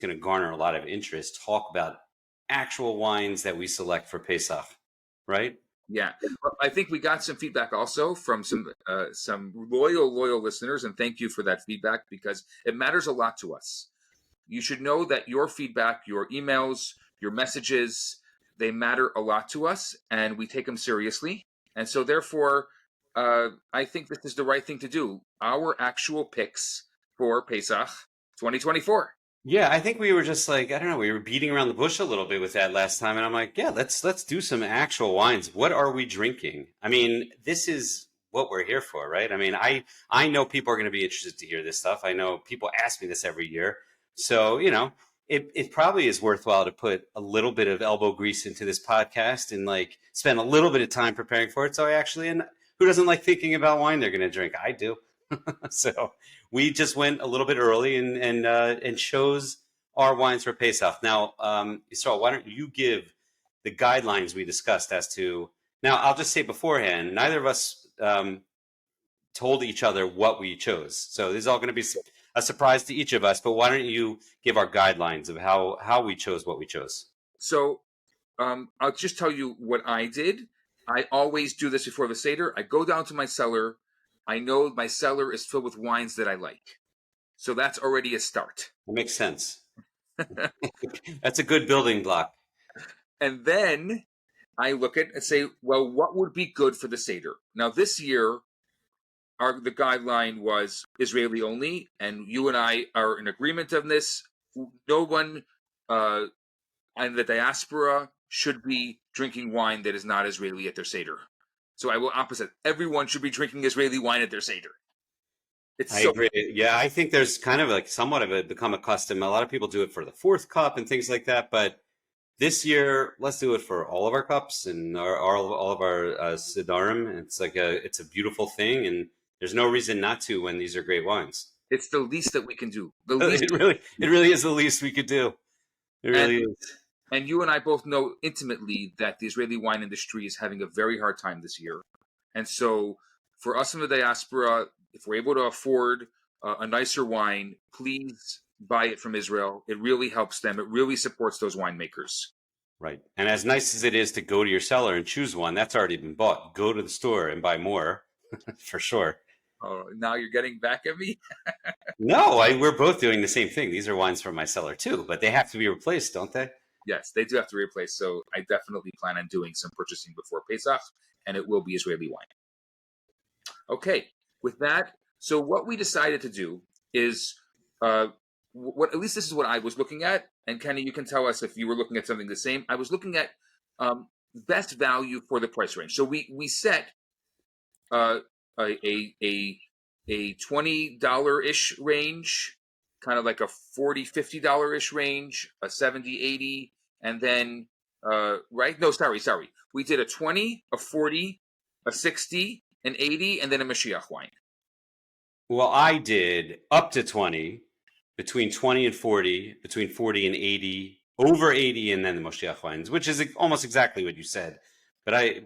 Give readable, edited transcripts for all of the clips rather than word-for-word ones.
going to garner a lot of interest, talk about actual wines that we select for Pesach, right? Yeah, well, I think we got some feedback also from some loyal listeners, and thank you for that feedback because it matters a lot to us. You should know that your feedback, your emails, your messages, they matter a lot to us, and we take them seriously. And so, therefore, I think this is the right thing to do. Our actual picks for Pesach 2024. Yeah, I think we were just like, I don't know, we were beating around the bush a little bit with that last time, and I'm like, yeah, let's do some actual wines. What are we drinking? I mean, this is what we're here for, right? I mean, I know people are going to be interested to hear this stuff. I know people ask me this every year. So, it probably is worthwhile to put a little bit of elbow grease into this podcast and like spend a little bit of time preparing for it. So and who doesn't like thinking about wine they're going to drink? I do. So we just went a little bit early and chose our wines for Pesach. Now, Yisroel, why don't you give the guidelines we discussed as to? Now, I'll just say beforehand, neither of us told each other what we chose, so this is all going to be a surprise to each of us. But why don't you give our guidelines of how we chose what we chose? So I'll just tell you what I did. I always do this before the Seder. I go down to my cellar. I know my cellar is filled with wines that I like. So that's already a start. That makes sense. That's a good building block. And then I look at and say, well, what would be good for the Seder? Now, this year, the guideline was Israeli only, and you and I are in agreement on this. No one in the diaspora should be drinking wine that is not Israeli at their Seder. So I will opposite. Everyone should be drinking Israeli wine at their Seder. I agree. Yeah, I think there's kind of like somewhat of it become a custom. A lot of people do it for the fourth cup and things like that. But this year, let's do it for all of our cups and all of our Sidarim. It's a beautiful thing, and there's no reason not to when these are great wines. It's the least that we can do. It really is the least we could do. It really is. And you and I both know intimately that the Israeli wine industry is having a very hard time this year. And so for us in the diaspora, if we're able to afford a nicer wine, please buy it from Israel. It really helps them. It really supports those winemakers. Right. And as nice as it is to go to your cellar and choose one, that's already been bought. Go to the store and buy more, for sure. Oh, now you're getting back at me? No, we're both doing the same thing. These are wines from my cellar too, but they have to be replaced, don't they? Yes, they do have to replace. So I definitely plan on doing some purchasing before Pesach, and it will be Israeli wine. Okay, with that, so what we decided to do is, at least this is what I was looking at, and Kenny, you can tell us if you were looking at something the same. I was looking at best value for the price range. So we set a $20-ish range, kind of like a $40, $50-ish range, a $70, $80, and then right? No, sorry. We did a 20, a 40, a 60, an 80, and then a Moshiach wine. Well, I did up to 20, between 20 and 40, between 40 and 80, over 80, and then the Moshiach wines, which is almost exactly what you said. But I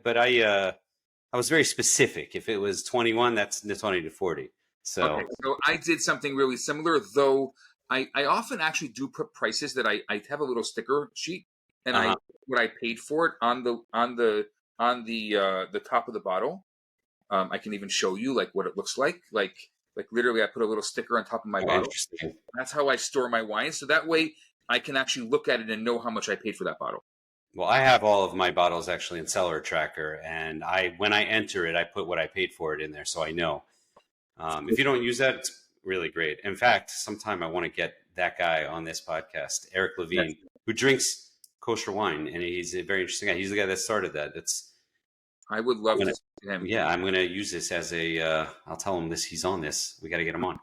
was very specific. If it was 21, that's the 20 to 40. So I did something really similar, though I often actually do put prices that I have a little sticker sheet, and what I paid for it on the top of the bottle. I can even show you like what it looks like. Like literally, I put a little sticker on top of my bottle. Interesting. That's how I store my wine, so that way I can actually look at it and know how much I paid for that bottle. Well, I have all of my bottles actually in Cellar Tracker, and when I enter it, I put what I paid for it in there, so I know. If you don't use that, it's really great. In fact, sometime I want to get that guy on this podcast, Eric Levine, who drinks kosher wine, and he's a very interesting guy. He's the guy that started that. I would love to see him. Yeah, I'm going to use this as I'll tell him this. He's on this. We got to get him on.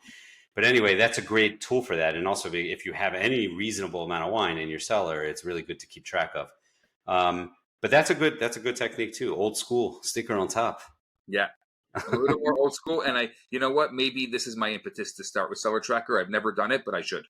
But anyway, that's a great tool for that. And also, if you have any reasonable amount of wine in your cellar, it's really good to keep track of. But that's a good technique too. Old school, sticker on top. Yeah. A little more old school. And you know what? Maybe this is my impetus to start with Cellar Tracker. I've never done it, but I should.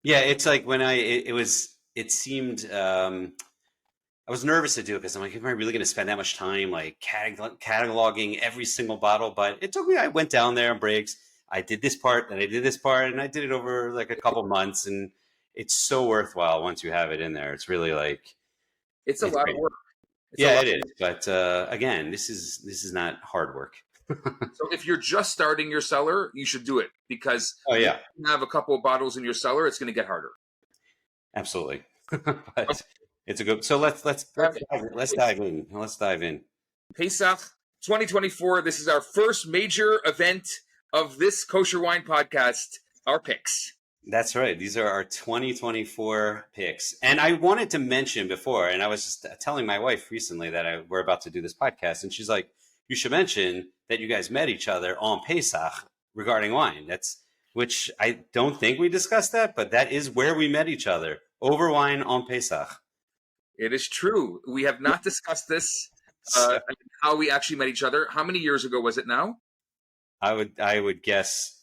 Yeah, it's like when it seemed, I was nervous to do it because I'm like, am I really going to spend that much time like cataloging every single bottle? But it took me, I went down there on breaks. I did this part, then I did this part, and I did it over like a couple months. And it's so worthwhile once you have it in there. It's really like It's a it's lot of great. work. Yeah, it is. But again, this is not hard work. So if you're just starting your cellar, you should do it, because Oh yeah, you have a couple of bottles in your cellar, it's going to get harder. absolutely. But it's a good. So let's dive in. Let's dive in. Pesach 2024. This is our first major event of this kosher wine podcast. Our picks. That's right. These are our 2024 picks. And I wanted to mention before, and I was just telling my wife recently that we're about to do this podcast, and she's like, you should mention that you guys met each other on Pesach regarding wine. Which I don't think we discussed that, but that is where we met each other, over wine on Pesach. It is true. We have not discussed this, how we actually met each other. How many years ago was it now? I would guess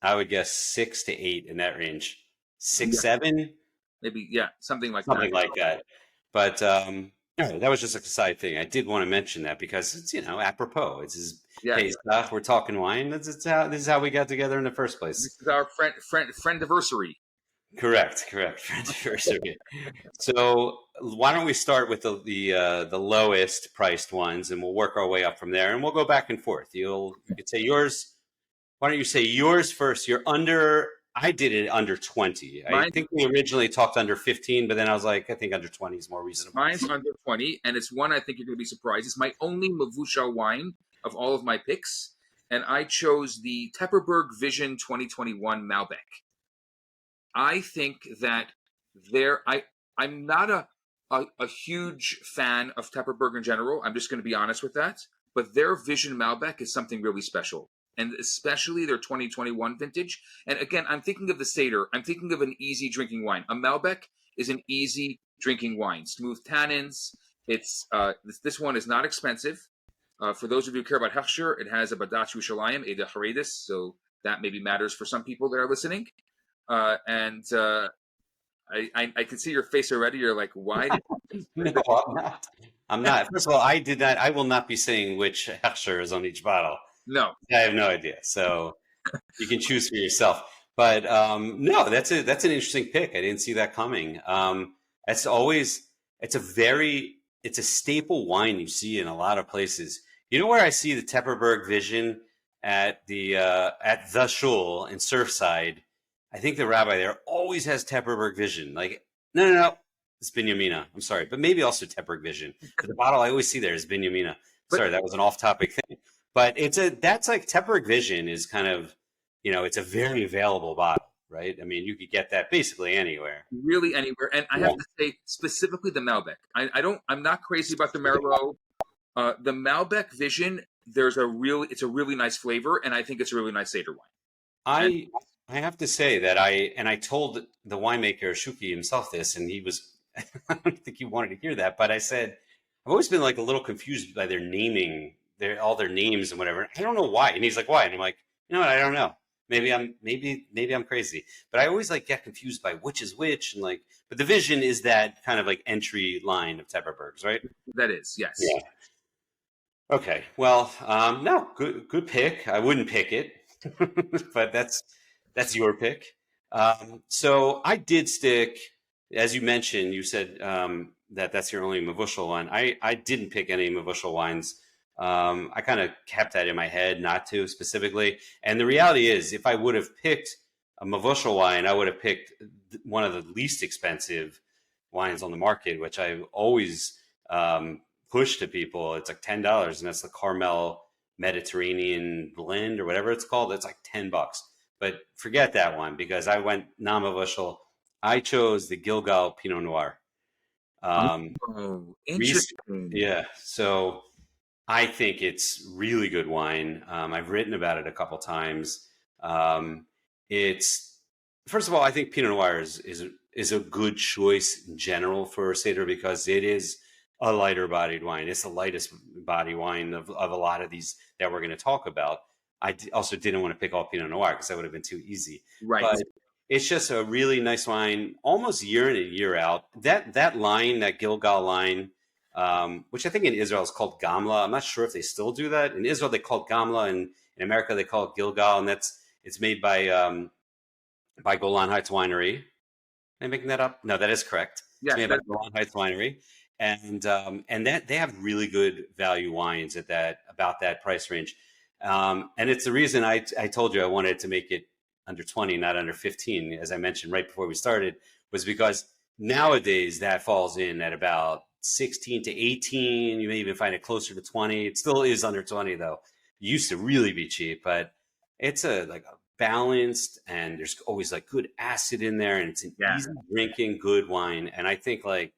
6 to 8 in that range. 6, Yeah. 7, Maybe, yeah, something like something like that. But that was just a side thing. I did want to mention that because it's apropos. It's his Pesach. We're talking wine. This is how we got together in the first place. This is our friend-iversary. Correct. Friendiversary. So why don't we start with the lowest priced ones, and we'll work our way up from there, and we'll go back and forth. You could say yours. Why don't you say yours first? You're under. I did it under 20. I think we originally talked under 15, but then I was like, I think under 20 is more reasonable. Mine's under 20, and it's one I think you're going to be surprised. It's my only Mavushal wine of all of my picks, and I chose the Tepperberg Vision 2021 Malbec. I think that I'm not a huge fan of Tepperberg in general. I'm just going to be honest with that. But their Vision Malbec is something really special, and especially their 2021 vintage. And again, I'm thinking of the Seder. I'm thinking of an easy drinking wine. A Malbec is an easy drinking wine. Smooth tannins. It's this one is not expensive. For those of you who care about Hechsher, it has a Badat Yerushalayim, Eda Haredis, so that maybe matters for some people that are listening. I can see your face already. You're like, why? No, I'm not. I'm not. First of all, I did not. I will not be saying which Hechsher is on each bottle. No, I have no idea. So you can choose for yourself. But no, that's an interesting pick. I didn't see that coming. It's a staple wine you see in a lot of places. You know where I see the Tepperberg Vision at the Shul in Surfside? I think the rabbi there always has Tepperberg Vision. Like, no, it's Binyamina. I'm sorry, but maybe also Tepperberg Vision. But the bottle I always see there is Binyamina. Sorry, that was an off-topic thing. But that's like Tepperberg Vision is kind of, it's a very available bottle, right? I mean, you could get that basically anywhere. Really anywhere. And I have to say specifically the Malbec. I'm not crazy about the Merlot. The Malbec Vision, it's a really nice flavor, and I think it's a really nice Seder wine. I have to say that I told the winemaker Shuki himself this, and he was I don't think he wanted to hear that, but I said I've always been like a little confused by their naming, all their names and whatever. I don't know why, and he's like, why? And I'm like, you know what? I don't know. Maybe I'm crazy, but I always like get confused by which is which, and like. But the Vision is that kind of like entry line of Tepperbergs, right? That is, yes. Yeah. Okay. Well, no, good pick. I wouldn't pick it, but that's your pick. So I did stick, as you mentioned, you said that's your only Mavushal wine. I didn't pick any Mavushal wines. I kind of kept that in my head not to specifically. And the reality is, if I would have picked a Mavushal wine, I would have picked one of the least expensive wines on the market, which I always push to people. It's like $10, and that's the Carmel Mediterranean blend or whatever it's called. It's like $10. But forget that one because I went non-Mavushal. I chose the Gilgal Pinot Noir. Interesting. Yeah. So I think it's really good wine. I've written about it a couple times. It's first of all, I think Pinot Noir is a good choice in general for a Seder because it is a lighter bodied wine. It's the lightest body wine of a lot of these that we're going to talk about. I also didn't want to pick all Pinot Noir because that would have been too easy. Right. But it's just a really nice wine, almost year in and year out. That line, that Gilgal line, which I think in Israel is called Gamla. I'm not sure if they still do that. In Israel, they call it Gamla, and in America, they call it Gilgal, and it's made by Golan Heights Winery. Am I making that up? No, that is correct. It's Yes, made by Golan Heights Winery, and that they have really good value wines at that about that price range. And it's the reason I told you I wanted to make it under 20, not under 15, as I mentioned right before we started, was because nowadays that falls in at about 16 to 18. You may even find it closer to 20. It still is under 20 though. It used to really be cheap, but it's a like a balanced, and there's always like good acid in there, and it's an yeah. easy drinking good wine. And I think like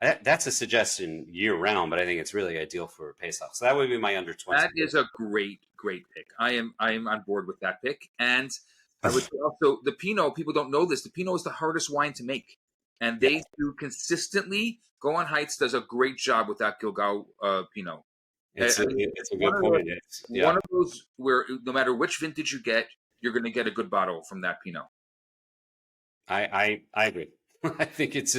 that's a suggestion year round, but I think it's really ideal for Pesach. So that would be my under 20. That is a great, great pick. I am on board with that pick. And I would say also the Pinot. People don't know this. The Pinot is the hardest wine to make, and Yeah, they do consistently. Golan Heights does a great job with that Gilgal Pinot. it's I a mean, it's a one good of point. those, It's yeah. one of those where no matter which vintage you get, you're going to get a good bottle from that Pinot. I agree. I think it's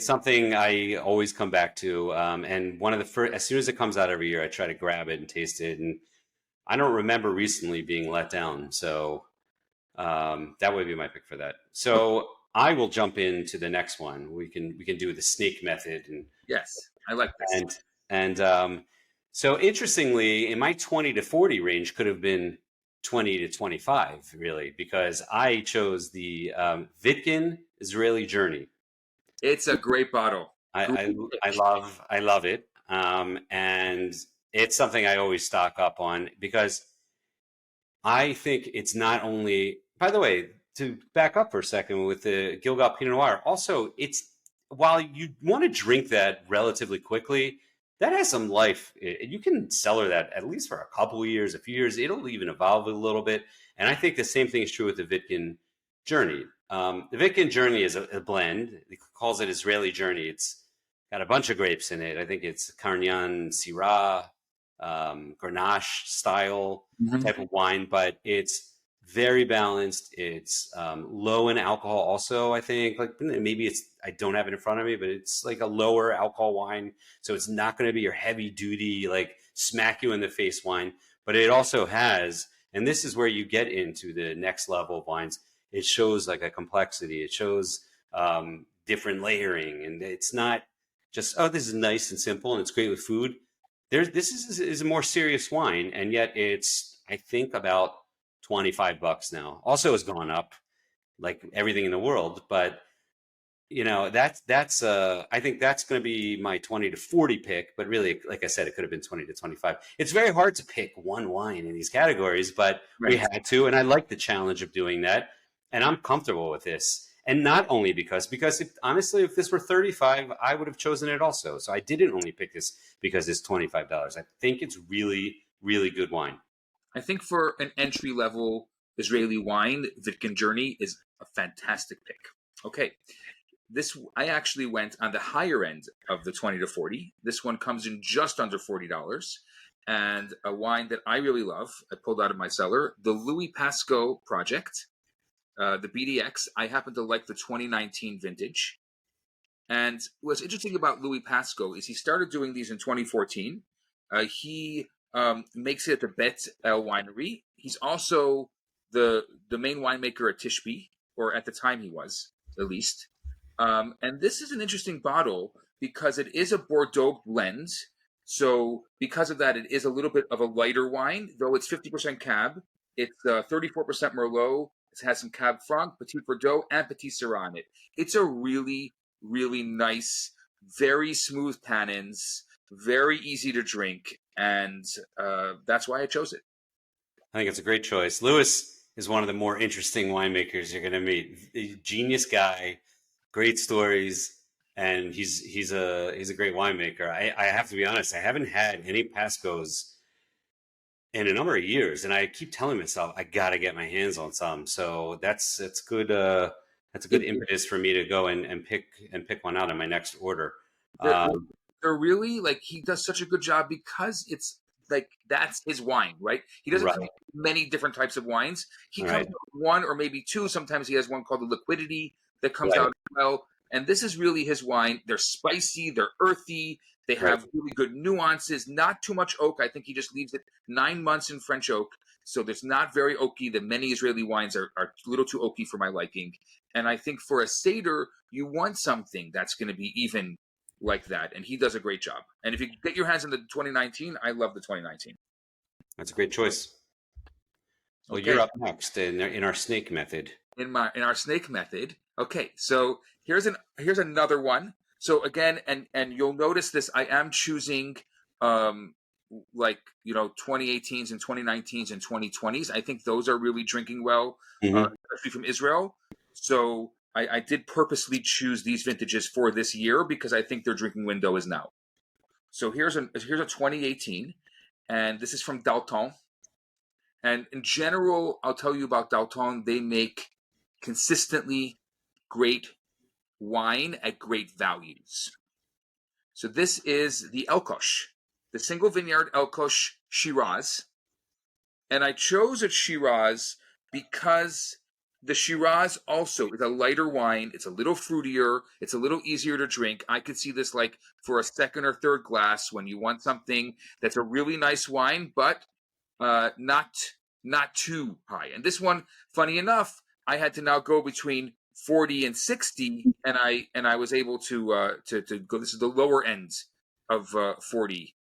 something I always come back to. And one of the first, as soon as it comes out every year, I try to grab it and taste it. And I don't remember recently being let down. So that would be my pick for that. So I will jump into the next one. We can do the snake method Yes, I like this. and so interestingly, in my 20 to 40 range could have been 20 to 25 really because I chose the Vitkin Israeli Journey. It's a great bottle. I, Great I, I pick. love it. And it's something I always stock up on because I think it's not only, by the way, to back up for a second with the Gilgal Pinot Noir, also, it's while you want to drink that relatively quickly, that has some life. You can cellar that at least for a couple of years, a few years. It'll even evolve a little bit. And I think the same thing is true with the Vitkin Journey. The Vitkin Journey is a blend. It calls it Israeli Journey. It's got a bunch of grapes in it. I think it's Carignan, Syrah, Grenache style Mhm. type of wine, but it's very balanced. It's low in alcohol, also. I think like maybe it's I don't have it in front of me, but it's like a lower alcohol wine, so it's not going to be your heavy duty like smack you in the face wine. But it also has, and this is where you get into the next level of wines. It shows like a complexity. It shows different layering, and it's not just this is nice and simple and it's great with food. This is a more serious wine, and yet it's I think about $25 now. Also has gone up like everything in the world, but that's I think that's going to be my 20 to 40 pick, but really like I said it could have been 20 to 25. It's very hard to pick one wine in these categories, but we Right. had to, and I like the challenge of doing that, and I'm comfortable with this. And not only because honestly, if this were 35, I would have chosen it also. So I didn't only pick this because it's $25. I think it's really, really good wine. I think for an entry level Israeli wine, Vitkin Journey is a fantastic pick. Okay. This I actually went on the higher end of the 20 to 40. This one comes in just under $40 and a wine that I really love. I pulled out of my cellar, the Louis Pasco Project, the BDX. I happen to like the 2019 vintage. And what's interesting about Louis Pasco is he started doing these in 2014. He makes it at the Bet El Winery. He's also the main winemaker at Tishbe, or at the time he was, at least. And this is an interesting bottle because it is a Bordeaux blend. So because of that, it is a little bit of a lighter wine, though it's 50% Cab. It's 34% Merlot. It has some Cab Franc, Petit Verdot, and Petit Syrah in it. It's a really, really nice, very smooth tannins, very easy to drink, and that's why I chose it. I think it's a great choice. Lewis is one of the more interesting winemakers you're going to meet. A genius guy, great stories, and he's a great winemaker. I have to be honest, I haven't had any Pascos in a number of years, and I keep telling myself I got to get my hands on some. So that's good. That's a good It, impetus for me to go and pick one out in my next order. they're, Um, they're really like he does such a good job because it's like that's his wine, right? He doesn't come right, up with many different types of wines. He comes right, up with one or maybe two. Sometimes he has one called the Liquidity that comes right, out as well. And this is really his wine. They're spicy, they're earthy, they right. have really good nuances, not too much oak. I think he just leaves it 9 months in French oak. So there's not very oaky. The many Israeli wines are a little too oaky for my liking. And I think for a Seder, you want something that's going to be even like that. And he does a great job. And if you get your hands on the 2019, I love the 2019. That's a great choice. Well, Okay. you're up next in our snake method. In our snake method. Okay, so here's another one. So again, and you'll notice this, I am choosing like 2018s and 2019s and 2020s. I think those are really drinking well, especially from Israel. So I did purposely choose these vintages for this year because I think their drinking window is now. So here's a 2018, and this is from Dalton. And in general, I'll tell you about Dalton. They make consistently great wine at great values. So this is the Elkosh, the single vineyard Elkosh Shiraz. And I chose a Shiraz because the Shiraz also is a lighter wine. It's a little fruitier. It's a little easier to drink. I could see this like for a second or third glass when you want something that's a really nice wine, but not too high. And this one, funny enough, I had to now go between 40 and 60, and I was able to go. This is the lower end of 40,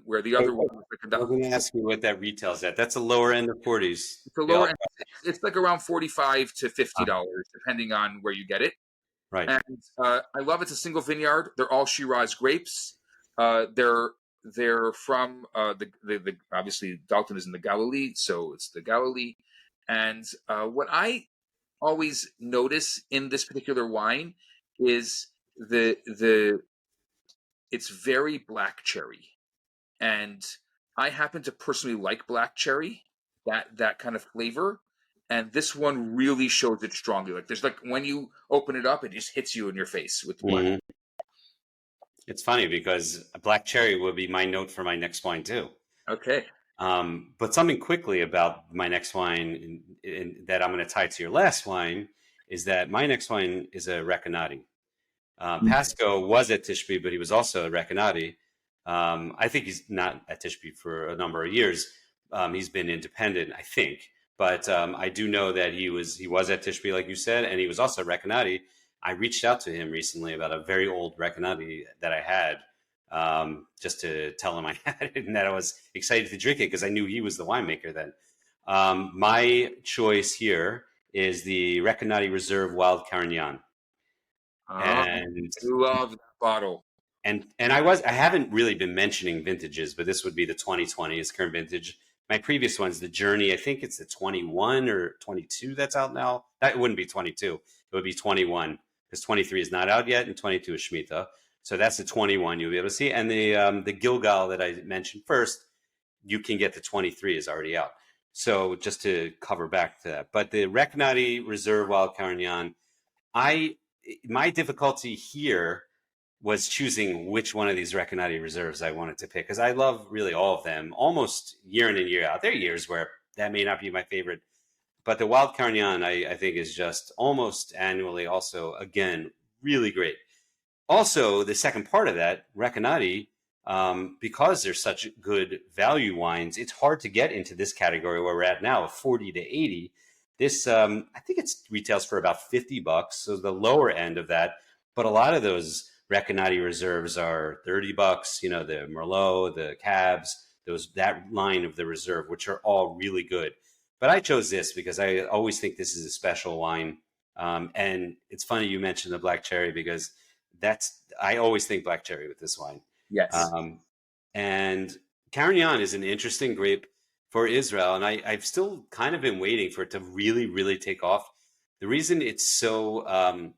where the other one was like I was going to ask you what that retails at. That's the lower end of 40s. the lower end. It's like around $45 to $50, depending on where you get it. Right. And I love it's a single vineyard. They're all Shiraz grapes. They're from the obviously Dalton is in the Galilee, so it's the Galilee. And what I always notice in this particular wine is it's very black cherry, and I happen to personally like black cherry, that kind of flavor. And this one really shows it strongly. Like there's like when you open it up, it just hits you in your face with the black. Mm-hmm. It's funny because a black cherry will be my note for my next wine too. Okay. But something quickly about my next wine that I'm going to tie to your last wine is that my next wine is a Recanati. Pasco was at Tishbe, but he was also a Recanati. I think he's not at Tishbe for a number of years. He's been independent, I think. But I do know that he was at Tishbe, like you said, and he was also a Recanati. I reached out to him recently about a very old Recanati that I had, just to tell him I had it and that I was excited to drink it because I knew he was the winemaker then. My choice here is the Recanati Reserve Wild Carignan. And I love that bottle. And I haven't really been mentioning vintages, but this would be the 2020 is current vintage. My previous one's the Journey. I think it's the 21 or 22 that's out now. That wouldn't be 22. It would be 21 because 23 is not out yet and 22 is Shemitah. So that's the 21 you'll be able to see. And the Gilgal that I mentioned first, you can get the 23 is already out. So just to cover back to that. But the Recanati Reserve Wild Carignan, my difficulty here was choosing which one of these Recanati reserves I wanted to pick because I love really all of them almost year in and year out. There are years where that may not be my favorite, but the Wild Carignan I think is just almost annually also, again, really great. Also, the second part of that, Recanati, because they're such good value wines, it's hard to get into this category where we're at now of 40 to 80. This, I think it retails for about $50, so the lower end of that. But a lot of those Recanati reserves are $30. The Merlot, the Cabs, that line of the reserve, which are all really good. But I chose this because I always think this is a special wine. And it's funny you mentioned the black cherry because I always think black cherry with this wine. Yes. And Carignan is an interesting grape for Israel, and I've still kind of been waiting for it to really, really take off. The reason it's so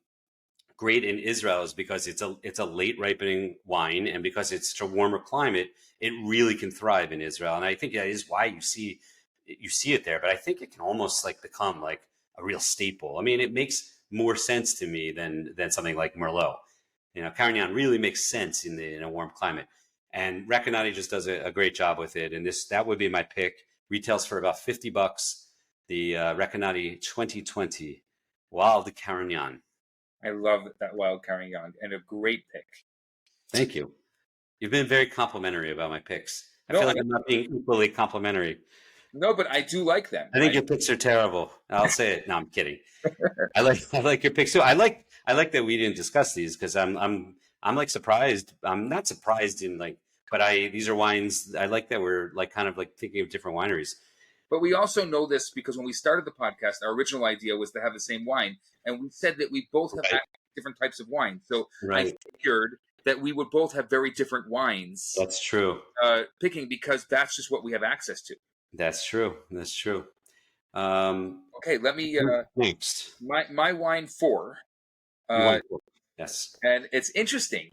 great in Israel is because it's a late ripening wine, and because it's such a warmer climate, it really can thrive in Israel. And I think that is why you see it there. But I think it can almost like become like a real staple. I mean, it makes more sense to me than something like Merlot. Carignan really makes sense in a warm climate. And Recanati just does a great job with it. And that would be my pick. Retails for about $50. The Recanati 2020 Wild Carignan. I love that Wild Carignan, and a great pick. Thank you. You've been very complimentary about my picks. I feel like I'm not being equally complimentary. No, but I do like them. I think your picks are terrible. I'll say it. No, I'm kidding. I like your picks too. I like that we didn't discuss these because I'm like surprised. I'm not surprised in like, but these are wines. I like that we're like kind of like thinking of different wineries. But we also know this because when we started the podcast, our original idea was to have the same wine, and we said that we both have Right. different types of wine. So I Right. figured that we would both have very different wines That's true. picking because that's just what we have access to. That's true. That's true. Okay, let me Next. my wine 4. You want yes. And it's interesting.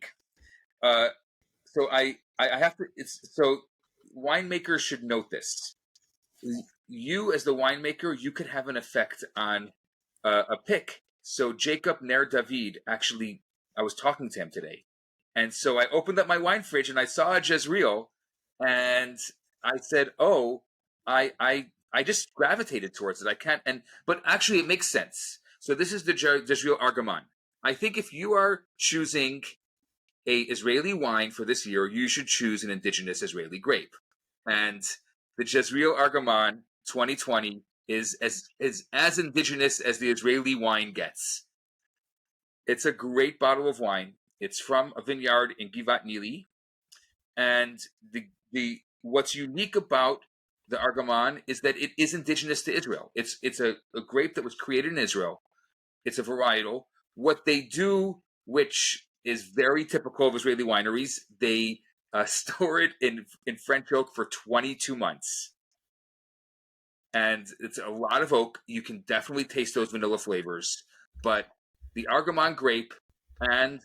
So I have to. It's so winemakers should note this. You as the winemaker, you could have an effect on a pick. So Jacob Ner David actually, I was talking to him today, and so I opened up my wine fridge and I saw a Jezreel, and I said, "Oh, I just gravitated towards it. I can't." But actually, it makes sense. So this is the Jezreel Argaman. I think if you are choosing a Israeli wine for this year, you should choose an indigenous Israeli grape. And the Jezreel Argaman 2020 is as indigenous as the Israeli wine gets. It's a great bottle of wine. It's from a vineyard in Givat Nili. And the what's unique about the Argaman is that it is indigenous to Israel. It's a grape that was created in Israel. It's a varietal. What they do, which is very typical of Israeli wineries, they store it in French oak for 22 months. And it's a lot of oak. You can definitely taste those vanilla flavors. But the Argaman grape and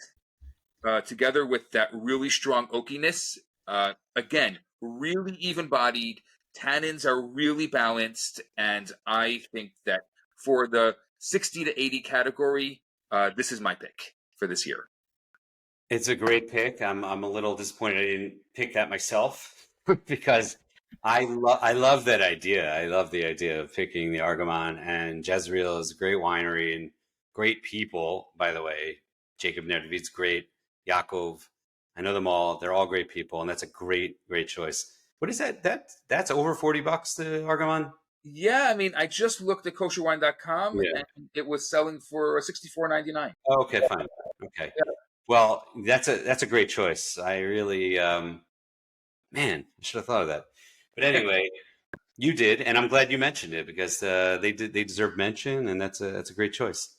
together with that really strong oakiness, again, really even-bodied. Tannins are really balanced. And I think that for the 60 to 80 category, this is my pick for this year. It's a great pick. I'm a little disappointed I didn't pick that myself because I love that idea. I love the idea of picking the Argaman, and Jezreel is a great winery and great people, by the way. Jacob Nerdavid's great. Yaakov, I know them all. They're all great people, and that's a great choice. What is that? That's over $40, the Argaman? Yeah, I mean, I just looked at kosherwine.com Yeah. and it was selling for $64.99. Oh, okay, fine. Okay. Well, that's a great choice. I really, man, I should have thought of that. But anyway, you did, and I'm glad you mentioned it because they deserve mention, and that's a great choice.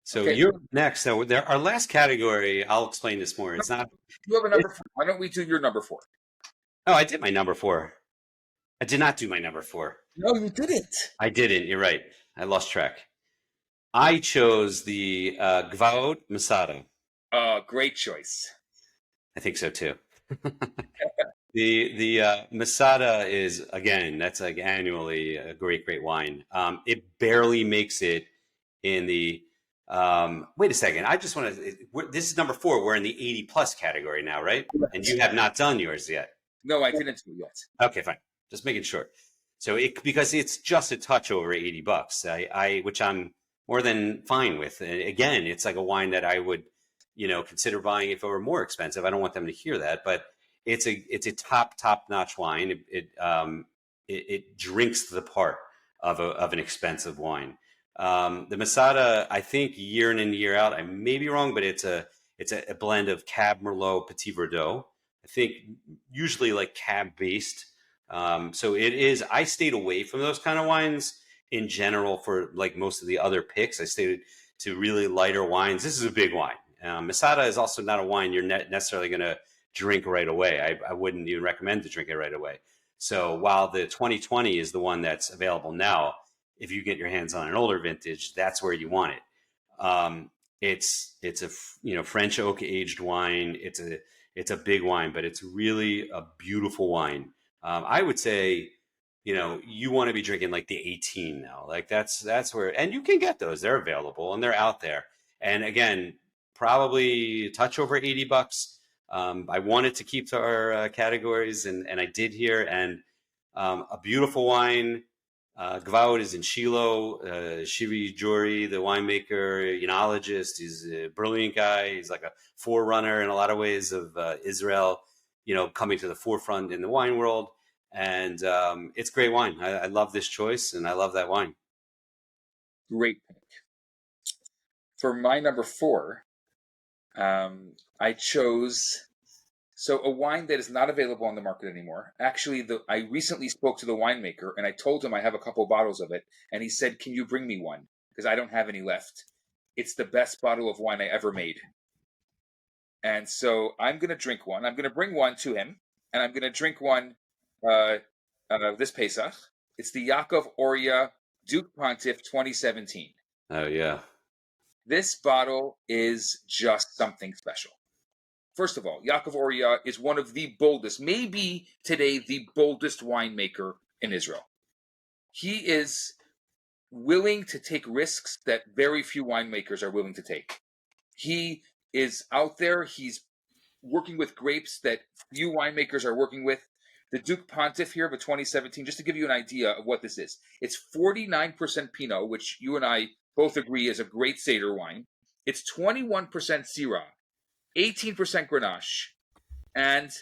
So Okay. you're next. So our last category. I'll explain this more. It's not. You have a number 4. Why don't we do your number 4? Oh, I did my number 4. I did not do my number 4. No, you didn't. I didn't. You're right. I lost track. I chose the Gvaot Masada. Great choice. I think so too. The Masada is, again, that's like annually a great wine. It barely makes it in the. Wait a second. I just want to. This is number 4. We're in the 80 plus category now, right? And you have not done yours yet. No, I didn't do it yet. Okay, fine. Just making sure. So because it's just a touch over $80, which I'm more than fine with. And again, it's like a wine that I would, consider buying if it were more expensive. I don't want them to hear that, but it's a top notch wine. It drinks the part of an expensive wine. The Masada, I think year in and year out, I may be wrong, but it's a blend of Cab Merlot, Petit Verdot. I think usually like Cab based. So it is. I stayed away from those kind of wines in general for like most of the other picks. I stayed to really lighter wines. This is a big wine. Masada is also not a wine you're necessarily going to drink right away. I wouldn't even recommend to drink it right away. So while the 2020 is the one that's available now, if you get your hands on an older vintage, that's where you want it. It's a French oak aged wine. It's a big wine, but it's really a beautiful wine. I would say, you want to be drinking like the 18 now. Like that's where, and you can get those. They're available and they're out there. And again, probably a touch over $80. I wanted to keep to our categories, and I did here. And a beautiful wine. Gvaot is in Shiloh. Shivi Jori, the winemaker, enologist, he's a brilliant guy. He's like a forerunner in a lot of ways of Israel, coming to the forefront in the wine world. and it's great wine. I love this choice, and I love that wine. Great pick. For my number 4, I chose a wine that is not available on the market anymore. Actually, I recently spoke to the winemaker, and I told him I have a couple bottles of it, and he said, "Can you bring me one? Because I don't have any left." It's the best bottle of wine I ever made. And so I'm going to drink one. I'm going to bring one to him, and I'm going to drink one this Pesach. It's the Yaakov Oria Duke Pontiff 2017. Oh, yeah. This bottle is just something special. First of all, Yaakov Oria is one of the boldest, maybe today the boldest winemaker in Israel. He is willing to take risks that very few winemakers are willing to take. He is out there. He's working with grapes that few winemakers are working with. The Duke Pontiff here of a 2017, just to give you an idea of what this is. It's 49% Pinot, which you and I both agree is a great Seder wine. It's 21% Syrah, 18% Grenache, and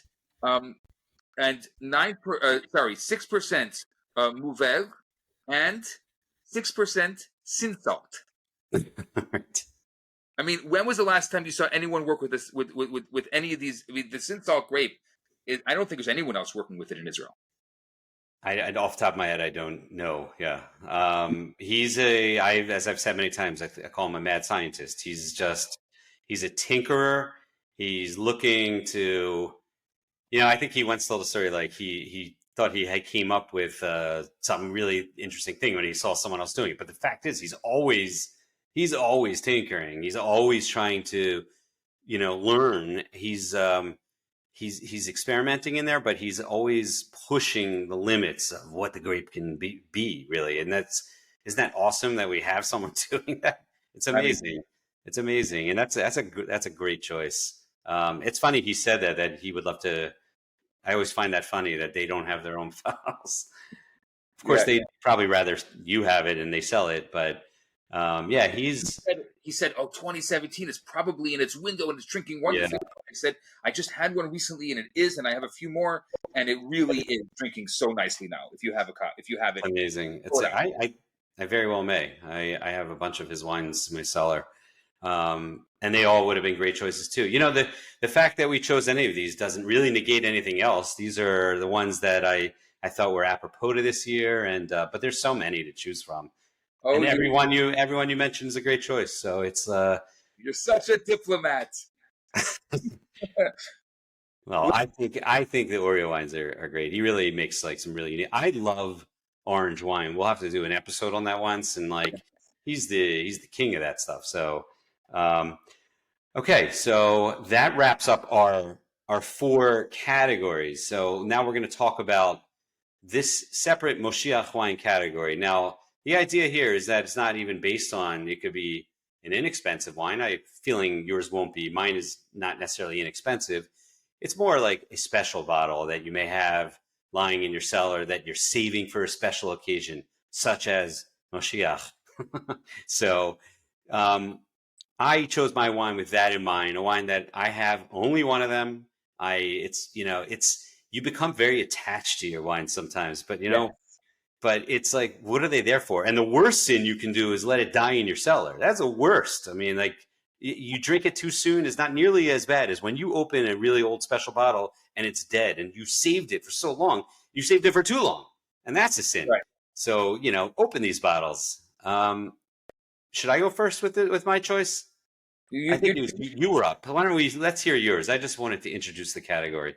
6% Mourvèdre, and 6% Sinsalt. Right. I mean, when was the last time you saw anyone work with this with any of these? I mean, the Sinsalt grape, I don't think there's anyone else working with it in Israel. I off the top of my head, I don't know. Yeah. He's as I've said many times, I call him a mad scientist. He's a tinkerer. He's looking to, I think he once told a story like he thought he had came up with some really interesting thing when he saw someone else doing it. But the fact is, he's always tinkering. He's always trying to, learn. He's experimenting in there, but he's always pushing the limits of what the grape can be really. And isn't that awesome that we have someone doing that? It's amazing. It's amazing. And that's a great choice. It's funny he said that he would love to. I always find that funny that they don't have their own files. Of course, they'd probably rather you have it and they sell it, but he said, "Oh, 2017 is probably in its window and it's drinking wonderfully." Yeah. I said, "I just had one recently and it is, and I have a few more, and it really is drinking so nicely now. If you have it, amazing. I very well may. I have a bunch of his wines in my cellar, and they all would have been great choices too. The fact that we chose any of these doesn't really negate anything else. These are the ones that I thought were apropos to this year, and but there's so many to choose from. Oh, and everyone you mentioned is a great choice. So it's you're such a diplomat. Well, I think the Oreo wines are great. He really makes like some really unique. I love orange wine. We'll have to do an episode on that once, and like he's the king of that stuff. So okay, so that wraps up our 4 categories. So now we're going to talk about this separate Moshiach wine category. Now, the idea here is that it's not even based on, it could be an inexpensive wine. I'm feeling yours won't be. Mine is not necessarily inexpensive. It's more like a special bottle that you may have lying in your cellar that you're saving for a special occasion, such as Moshiach. So I chose my wine with that in mind, a wine that I have only one of them. You become very attached to your wine sometimes, but but it's like, what are they there for? And the worst sin you can do is let it die in your cellar. That's the worst. I mean, like you drink it too soon is not nearly as bad as when you open a really old special bottle and it's dead and you saved it for so long. You saved it for too long, and that's a sin. Right. So, open these bottles. Should I go first with my choice? I think you were up. Why don't let's hear yours. I just wanted to introduce the category.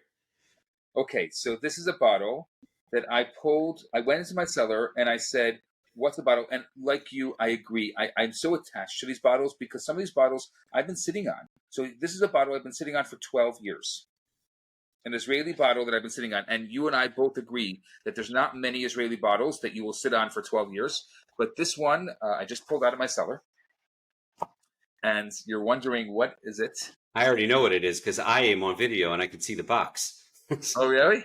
Okay, so this is a bottle that I pulled. I went into my cellar and I said, "What's the bottle?" And like you, I agree. I'm so attached to these bottles because some of these bottles I've been sitting on. So this is a bottle I've been sitting on for 12 years. An Israeli bottle that I've been sitting on. And you and I both agree that there's not many Israeli bottles that you will sit on for 12 years. But this one, I just pulled out of my cellar. And you're wondering, what is it? I already know what it is because I am on video and I can see the box. Oh, really?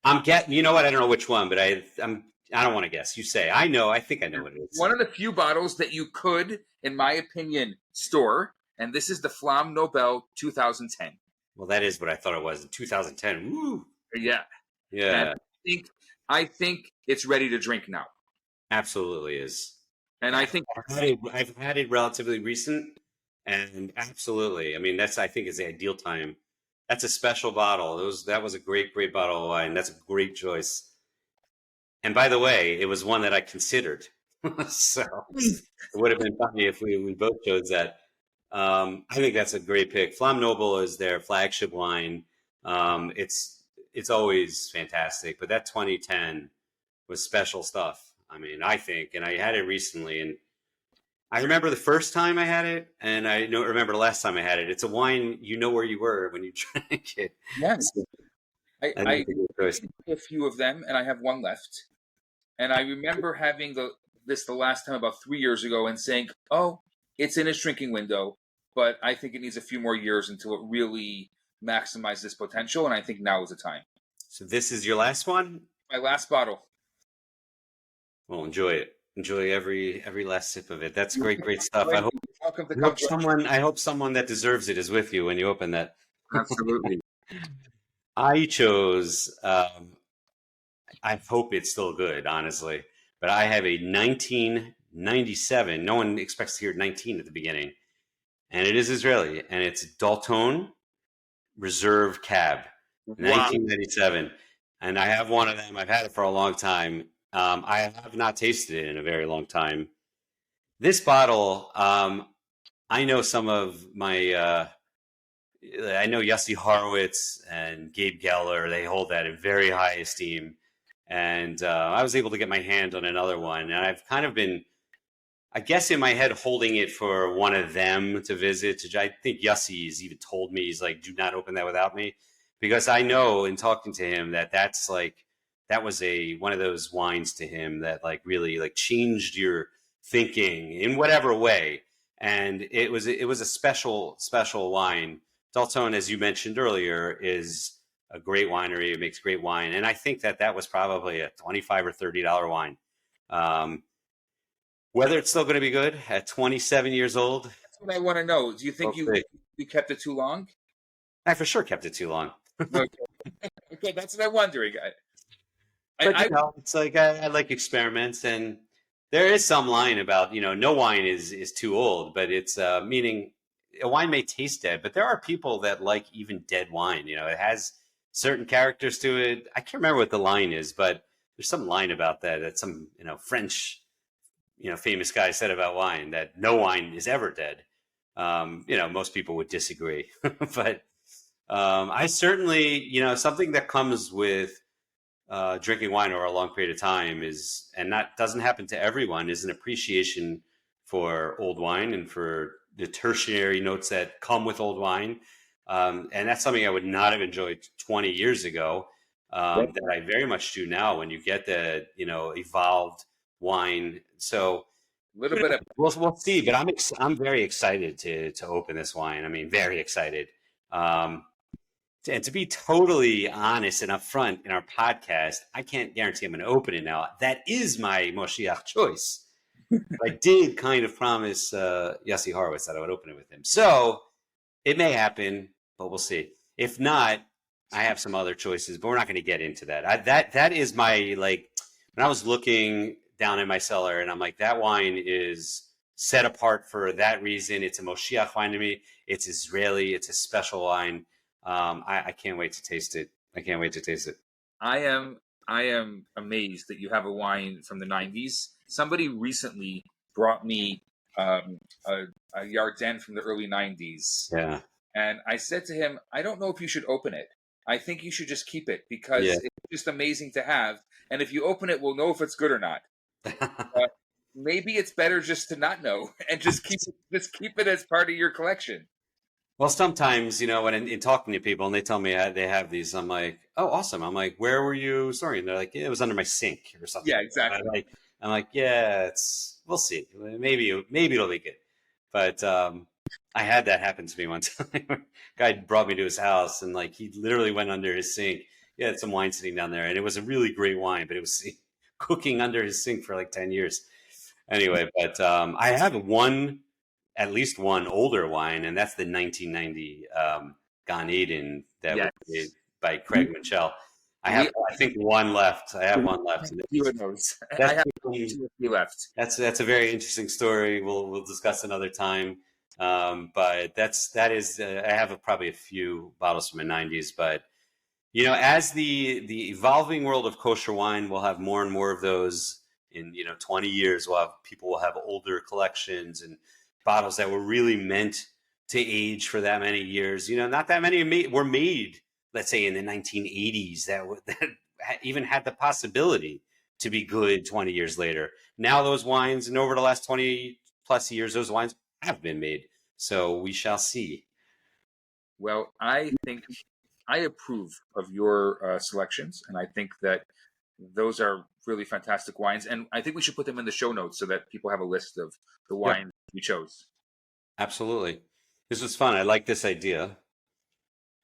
I'm getting, you know what? I don't know which one, but I don't want to guess. You say. I think I know what it is. One of the few bottles that you could, in my opinion, store. And this is the Flam Nobel 2010. Well, that is what I thought it was in 2010. Woo! Yeah. Yeah. And I think I think it's ready to drink now. Absolutely is. And I think I've had it relatively recent, and absolutely. I mean, I think is the ideal time. That's a special bottle. That was a great bottle of wine. That's a great choice. And by the way, it was one that I considered. So it would have been funny if we both chose that. I think that's a great pick. Flamme Noble is their flagship wine. It's always fantastic, but that 2010 was special stuff. I mean, I think, and I had it recently, and I remember the first time I had it, and I remember the last time I had it. It's a wine you know where you were when you drank it. yes, So I, I think I it's a good choice. a few of them, and I have one left. And I remember having this the last time about 3 years ago and saying, "Oh, it's in its drinking window, but I think it needs a few more years until it really maximizes its potential." And I think now is the time. So this is your last one. My last bottle. Well, enjoy it. Enjoy every last sip of it. That's great stuff. Welcome to come. I hope someone that deserves it is with you when you open that. Absolutely. I chose. I hope it's still good, honestly. But I have a 1997. No one expects to hear 19 at the beginning, and it is Israeli, and it's Dalton Reserve Cab, Wow. 1997. And I have one of them. I've had it for a long time. I have not tasted it in a very long time. This bottle, I know some of my. I know Yossi Horowitz and Gabe Geller. They hold that in very high esteem. And I was able to get my hand on another one. And I've kind of been, I guess, in my head holding it for one of them to visit. I think Yossi has even told me, he's like, do not open that without me. Because I know in talking to him that that was one of those wines to him that like really like changed your thinking in whatever way. And it was a special wine. Dalton, as you mentioned earlier, is a great winery. It makes great wine, and I think that was probably a $25 or $30 wine. Whether it's still going to be good at 27 years old, That's what I want to know. Do you think you kept it too long? I for sure kept it too long. Okay, that's what I'm wondering. It's like I like experiments, and there is some line about no wine is too old, but it's meaning a wine may taste dead, but there are people that like even dead wine. It has certain characters to it. I can't remember what the line is, but there's some line about that some French famous guy said about wine, that no wine is ever dead. Most people would disagree, but I certainly something that comes with drinking wine over a long period of time is, and that doesn't happen to everyone, is an appreciation for old wine and for the tertiary notes that come with old wine. And that's something I would not have enjoyed 20 years ago, that I very much do now when you get the, evolved wine. So a little bit of we'll see, but I'm very excited to open this wine. I mean, very excited. And to be totally honest and upfront in our podcast, I can't guarantee I'm going to open it now. That is my Moshiach choice. I did kind of promise Yossi Horowitz that I would open it with him. So it may happen, but we'll see. If not, I have some other choices, but we're not going to get into that. That is my, like, when I was looking down in my cellar and I'm like, that wine is set apart for that reason. It's a Moshiach wine to me. It's Israeli. It's a special wine. I can't wait to taste it. I can't wait to taste it. I am amazed that you have a wine from the 90s. Somebody recently brought me a Yarden from the early 90s. Yeah. And I said to him, I don't know if you should open it. I think you should just keep it because it's just amazing to have. And if you open it, we'll know if it's good or not. Maybe it's better just to not know and just keep it as part of your collection. Well, sometimes, when in talking to people and they tell me they have these, I'm like, oh, awesome. I'm like, where were you storing? And they're like, it was under my sink or something. Yeah, exactly. I'm like, yeah, we'll see. Maybe it'll be good. But I had that happen to me one time. Guy brought me to his house and like he literally went under his sink. He had some wine sitting down there and it was a really great wine, but it was cooking under his sink for like 10 years. Anyway, but I have at least one older wine, and that's the 1990 Gan Eden that was made by Craig Mitchell. I have, I think, one left. I have one left. You and those. I That's have 2 or 3 left. that's a very interesting story. We'll discuss another time. But that is I have probably a few bottles from the '90s. But as the evolving world of kosher wine, we'll have more and more of those in 20 years. People will have older collections and bottles that were really meant to age for that many years. Not that many were made, let's say, in the 1980s that even had the possibility to be good 20 years later. Now those wines, and over the last 20 plus years, those wines have been made. So we shall see. Well, I think I approve of your selections, and I think that those are really fantastic wines. And I think we should put them in the show notes so that people have a list of the wines we chose. Absolutely. This was fun. I like this idea.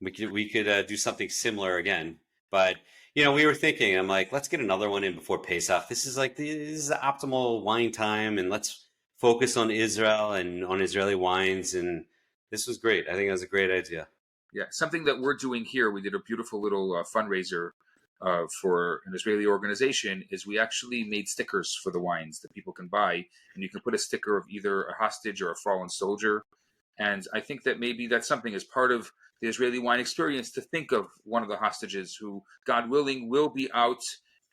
We could do something similar again. But, we were thinking, I'm like, let's get another one in before Pesach. This is the optimal wine time, and let's focus on Israel and on Israeli wines. And this was great. I think it was a great idea. Yeah, something that we're doing here, we did a beautiful little fundraiser for an Israeli organization, is we actually made stickers for the wines that people can buy, and you can put a sticker of either a hostage or a fallen soldier. And I think that maybe that's something as part of the Israeli wine experience to think of one of the hostages who, God willing, will be out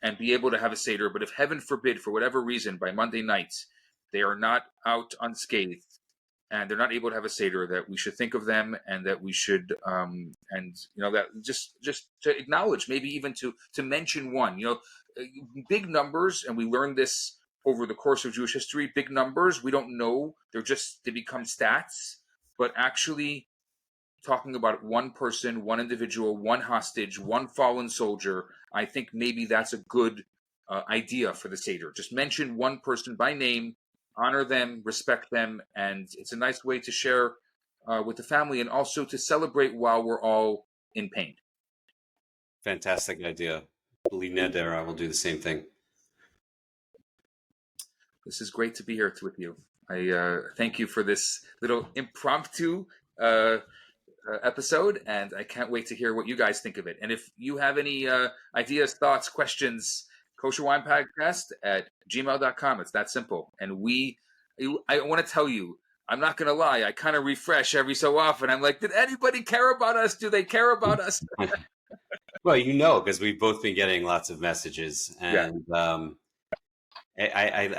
and be able to have a Seder. But if heaven forbid, for whatever reason, by Monday night, they are not out unscathed and they're not able to have a Seder, that we should think of them, and that we should, that just to acknowledge, maybe even to mention one, big numbers, and we learned this over the course of Jewish history, big numbers, we don't know, they become stats, but actually talking about one person, one individual, one hostage, one fallen soldier, I think maybe that's a good idea for the Seder. Just mention one person by name, honor them, respect them, and it's a nice way to share with the family and also to celebrate while we're all in pain. Fantastic idea. Bli neder, I will do the same thing. This is great to be here with you. I thank you for this little impromptu episode, and I can't wait to hear what you guys think of it. And if you have any ideas, thoughts, questions, kosherwinepodcast@gmail.com. It's that simple. And I want to tell you, I'm not going to lie, I kind of refresh every so often. I'm like, did anybody care about us? Do they care about us? Well, because we've both been getting lots of messages, and I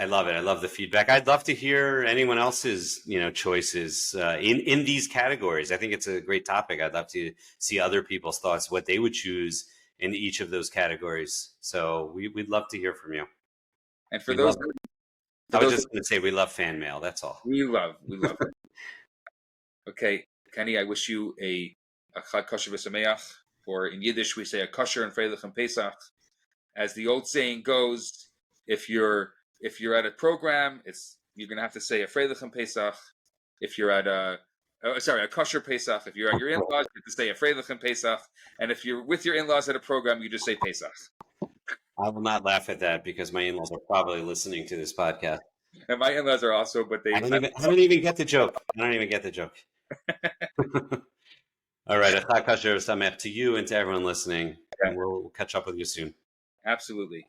love it. I love the feedback. I'd love to hear anyone else's, choices in these categories. I think it's a great topic. I'd love to see other people's thoughts, what they would choose in each of those categories. So we'd love to hear from you. And for those, I was just going to say we love fan mail. That's all. We love it. Okay, Kenny, I wish you a Chag Kosher V'Sameach, or in Yiddish we say a kosher and freilich and Pesach. As the old saying goes, if you're at a program, you're going to have to say a freilich and Pesach. If you're at a kosher Pesach. If you're at your in-laws, you have to say a freilich and Pesach. And if you're with your in-laws at a program, you just say Pesach. I will not laugh at that because my in-laws are probably listening to this podcast. And my in-laws are also, but I don't even get the joke. All right, a Chag Kosher V'Sameach to you and to everyone listening, and we'll catch up with you soon. Absolutely.